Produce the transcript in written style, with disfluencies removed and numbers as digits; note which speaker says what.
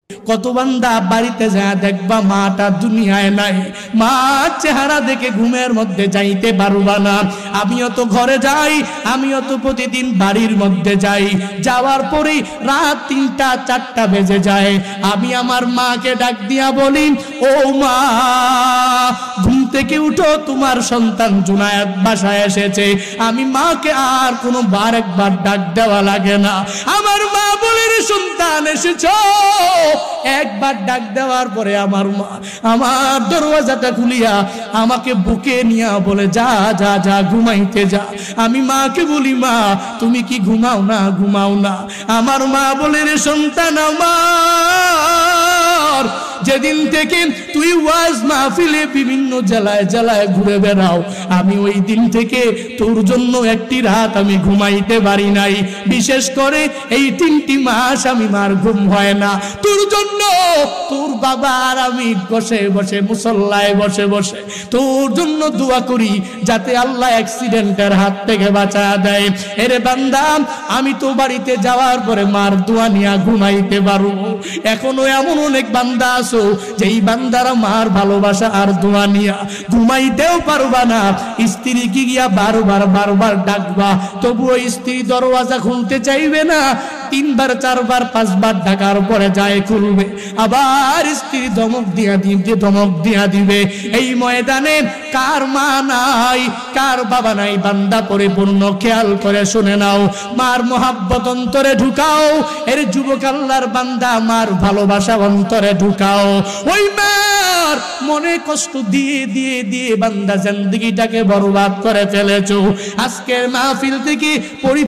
Speaker 1: কত বান্দা বাড়িতে যায় দেখবা মাটা দুনিয়ায় নাই, মা চেহারা দেখে ঘুমের মধ্যে যাইতে পারবা না। আমিও তো ঘরে যাই, আমিও তো প্রতিদিন বাড়ির মধ্যে যাই, যাওয়ার পরে রাত ৩টা ৪টা বেজে যায়। আমি আমার মাকে ডাক দিয়া বলি, ও মা ঘুম থেকে উঠো, তোমার সন্তান জুনায়েদ বাসায় এসেছে। আমি মাকে আর কোনো বার একবার ডাক দেওয়া লাগে না। আমার মা বলে, সন্তান এসেছো, একবার ডাক দেওয়ার পরে আমার মা আমার দরওয়াজাটা খুলিয়া আমাকে বুকে নিয়া বলে, যা যা যা ঘুমাইতে যা। আমি মাকে বলি, মা তুমি কি ঘুমাও না? ঘুমাও না। আমার মা বলে, রে সন্তান আমার, যেদিন থেকে তুই ওয়াজ মাহফিলে বিভিন্ন জেলায় জেলায় ঘুরে বেড়াও, আমি ওই দিন থেকে তোর জন্য একটি রাত আমি ঘুমাইতে পারি নাই। বিশেষ করে এই 3টি মাস আমি মার ঘুম হয় না। তোর জন্য তোর বাবা আর আমি বসে বসে মুসল্লায় বসে বসে তোর জন্য দোয়া করি, যাতে আল্লাহ অ্যাক্সিডেন্টের হাত থেকে বাঁচা দেয়। এরে বান্দা, আমি তো বাড়িতে যাওয়ার পরে মার দোয়া নিয়ে ঘুমাইতে পারবো। এখনো এমন অনেক বান্দা আছো যেই বান্দারা মার ভালোবাসা আর দোয়া নিয়া ঘুমাইতেও পারবা না। স্ত্রীকে গিয়া বারবার বারবার ডাকবা, তবুও স্ত্রী দরওয়াজা খুলতে চাইবে না। 3বার 4বার 5বার ডাকার পরে যায় খুলবে, আবার স্ত্রী ধমক দিয়া দিবে। এই ময়দানে কার মা নাই, কার বাবা নাই, বান্দা পরিপূর্ণ খেয়াল করে শুনে নাও। মার মোহাব্বত অন্তরে ঢুকাও। এর যুবক আল্লাহর বান্দা, মার ভালোবাসা অন্তরে ঢুকাও। ওই মার মনে কষ্ট দিয়ে দিয়ে দিয়ে বান্দা জিন্দেগিটাকে বরবাদ করে ফেলেছো। আজকের মাহফিল থেকে